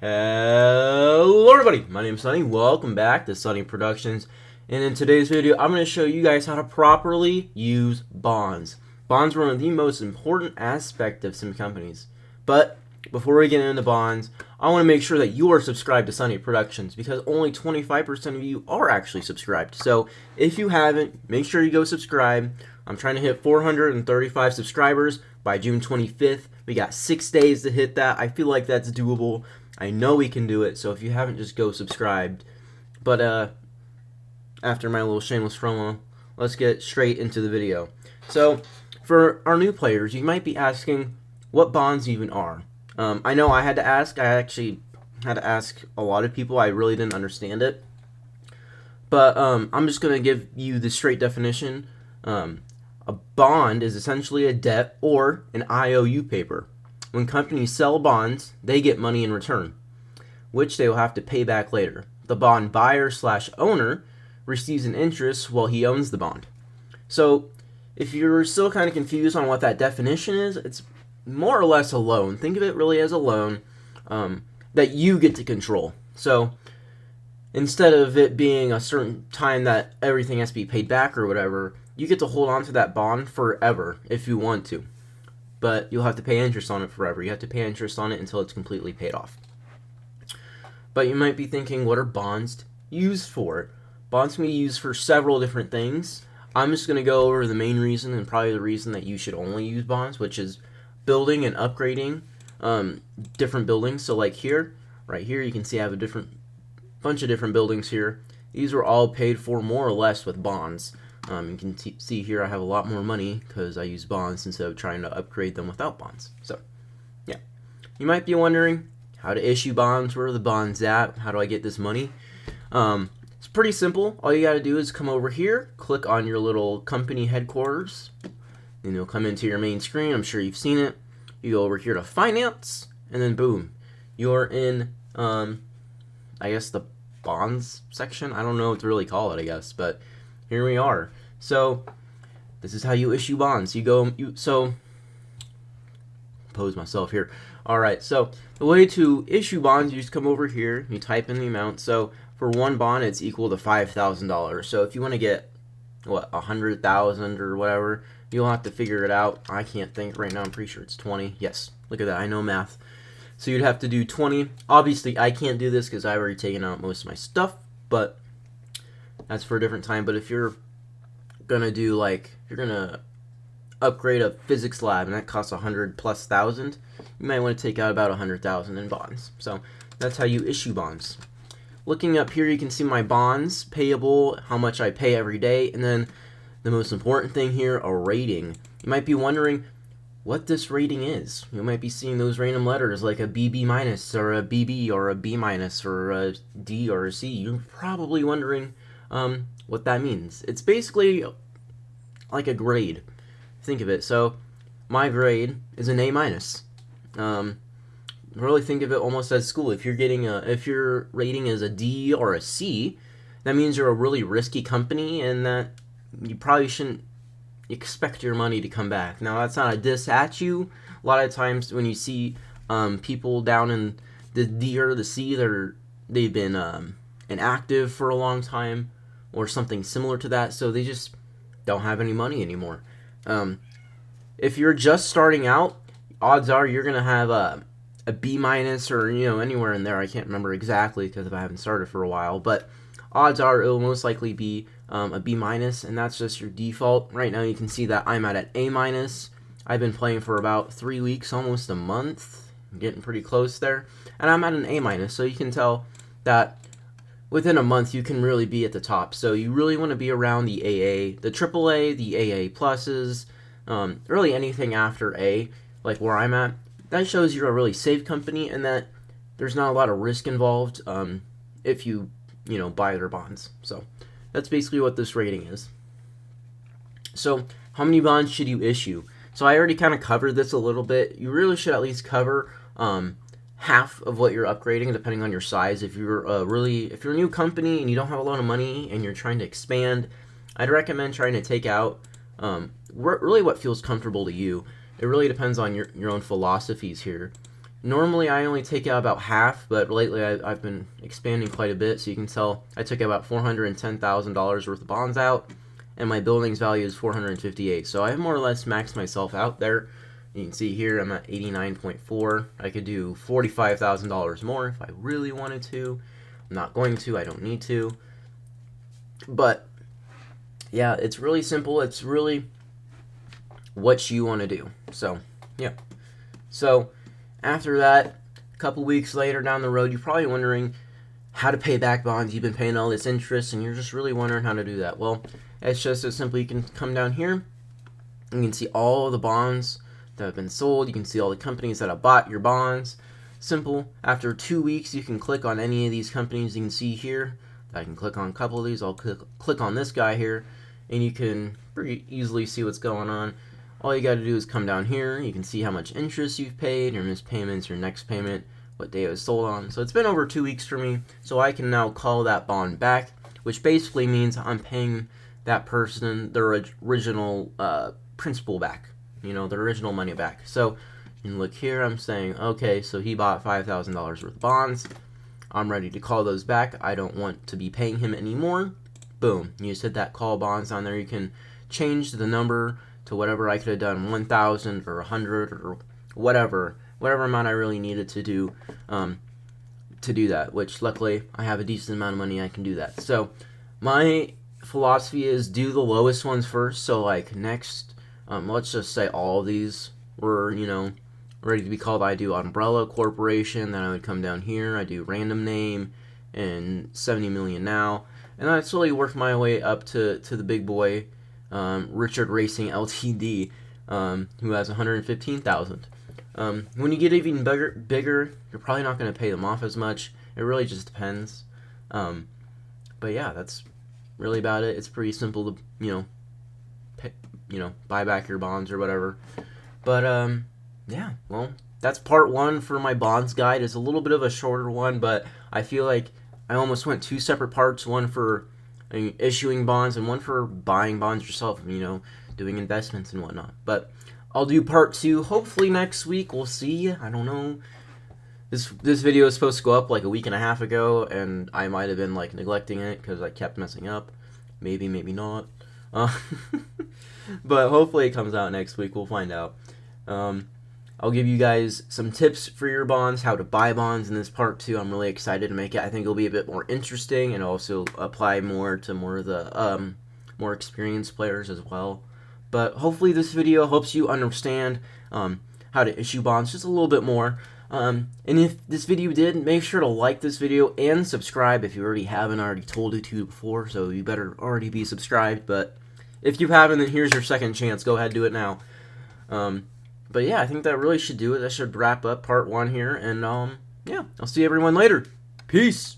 Hello everybody, my name is Sunny. Welcome back to Sunny Productions. And in today's video, I'm going to show you guys how to properly use bonds. Bonds are one of the most important aspects of some companies. But before we get into bonds, I want to make sure that you are subscribed to Sunny Productions because only 25% of you are actually subscribed. So if you haven't, make sure you go subscribe. I'm trying to hit 435 subscribers by June 25th. We got 6 days to hit that. I feel like that's doable. I know we can do it, so if you haven't, just go subscribed. But after my little shameless promo, let's get straight into the video. So for our new players, you might be asking what bonds even are. I know I had to ask. I actually had to ask a lot of people. I really didn't understand it. But I'm just going to give you the straight definition. A bond is essentially a debt or an IOU paper. When companies sell bonds, they get money in return, which they will have to pay back later. The bond buyer/owner receives an interest while he owns the bond. So if you're still kind of confused on what that definition is, it's more or less a loan. Think of it really as a loan that you get to control. So instead of it being a certain time that everything has to be paid back or whatever, you get to hold on to that bond forever if you want to. But you'll have to pay interest on it forever. You have to pay interest on it until it's completely paid off. But you might be thinking, what are bonds used for? Bonds can be used for several different things. I'm just going to go over the main reason and probably the reason that you should only use bonds, which is building and upgrading different buildings. So like here, right here, you can see I have a bunch of different buildings here. These were all paid for more or less with bonds. You can see here I have a lot more money because I use bonds instead of trying to upgrade them without bonds. So, yeah. You might be wondering how to issue bonds. Where are the bonds at? How do I get this money? It's pretty simple. All you got to do is come over here, click on your little company headquarters, and you'll come into your main screen. I'm sure you've seen it. You go over here to finance, and then boom, you're in, I guess, the bonds section. I don't know what to really call it, I guess, but here we are. So this is how you issue bonds. So pose myself here. All right, so the way to issue bonds, you just come over here, you type in the amount. So for one bond, it's equal to $5,000. So if you want to get, what, 100,000 or whatever, you'll have to figure it out. I can't think right now. I'm pretty sure it's 20. Yes, look at that. I know math. So you'd have to do 20. Obviously, I can't do this because I've already taken out most of my stuff, but that's for a different time. But if you're gonna do you're gonna upgrade a physics lab and that costs 100,000+, you might want to take out about 100,000 in bonds. So that's how you issue bonds. Looking up here, you can see my bonds payable, how much I pay every day, and then the most important thing here, a rating. You might be wondering what this rating is. You might be seeing those random letters like a BB minus or a BB or a B minus or a D or a C. You're probably wondering what that means. It's basically like a grade. Think of it. So my grade is an A minus. Really think of it almost as school. If your rating is a D or a C, that means you're a really risky company and that you probably shouldn't expect your money to come back. Now that's not a diss at you. A lot of times when you see people down in the D or the C, they've been inactive for a long time or something similar to that, so they just don't have any money anymore. If you're just starting out, odds are you're gonna have a B minus or anywhere in there. I can't remember exactly because I haven't started for a while, but odds are it will most likely be a B minus, and that's just your default. Right now you can see that I'm at an A minus. I've been playing for about 3 weeks, almost a month. I'm getting pretty close there, and I'm at an A minus. So you can tell that within a month you can really be at the top. So you really want to be around the AA, the AAA, the AA pluses, really anything after A, like where I'm at. That shows you're a really safe company and that there's not a lot of risk involved if you buy their bonds. So that's basically what this rating is. So how many bonds should you issue? So I already kind of covered this a little bit. You really should at least cover half of what you're upgrading, depending on your size. If you're a new company and you don't have a lot of money and you're trying to expand, I'd recommend trying to take out really what feels comfortable to you. It really depends on your own philosophies here. Normally I only take out about half, but lately I've been expanding quite a bit, so you can tell I took about $410,000 worth of bonds out, and my building's value is 458. So I have more or less maxed myself out there. You can see here I'm at 89.4. I could do $45,000 more if I really wanted to. I'm not going to. I don't need to. But yeah, it's really simple. It's really what you want to do. So yeah. So after that, a couple weeks later down the road, you're probably wondering how to pay back bonds. You've been paying all this interest, and you're just really wondering how to do that. Well, it's just as simple. You can come down here. You can see all the bonds that have been sold. You can see all the companies that have bought your bonds. Simple. After 2 weeks, you can click on any of these companies. You can see here. I can click on a couple of these. I'll click on this guy here, and you can pretty easily see what's going on. All you got to do is come down here. You can see how much interest you've paid, your missed payments, your next payment, what day it was sold on. So it's been over 2 weeks for me, so I can now call that bond back, which basically means I'm paying that person their original principal back, the original money back. So you can look here, I'm saying, okay, so he bought $5,000 worth of bonds. I'm ready to call those back. I don't want to be paying him anymore. Boom, you just hit that call bonds on there. You can change the number to whatever I could have done, 1,000 or 100 or whatever amount I really needed to do that, which luckily I have a decent amount of money I can do that. So my philosophy is do the lowest ones first. So like next, let's just say all of these were, ready to be called. I do Umbrella Corporation, then I would come down here, I do Random Name and 70 million now, and I slowly work my way up to the big boy, Richard Racing Ltd, who has 115,000. When you get even bigger, you're probably not going to pay them off as much. It really just depends. But yeah, that's really about it. It's pretty simple to buy back your bonds or whatever. But yeah, well, that's part one for my bonds guide. It's a little bit of a shorter one, but I feel like I almost went 2 separate parts. One for issuing bonds and one for buying bonds yourself, doing investments and whatnot. But I'll do part 2 hopefully next week. We'll see. I don't know. This video is supposed to go up like a week and a half ago, and I might have been like neglecting it because I kept messing up. Maybe not. But hopefully it comes out next week. We'll find out. I'll give you guys some tips for your bonds, how to buy bonds in this part 2. I'm really excited to make it. I think it'll be a bit more interesting and also apply more to more of the more experienced players as well. But hopefully this video helps you understand how to issue bonds just a little bit more. And if this video did, make sure to like this video and subscribe if you already haven't already told you to before, so you better already be subscribed. But if you haven't, then here's your second chance. Go ahead and do it now. But yeah, I think that really should do it. That should wrap up part 1 here. And yeah, I'll see everyone later. Peace.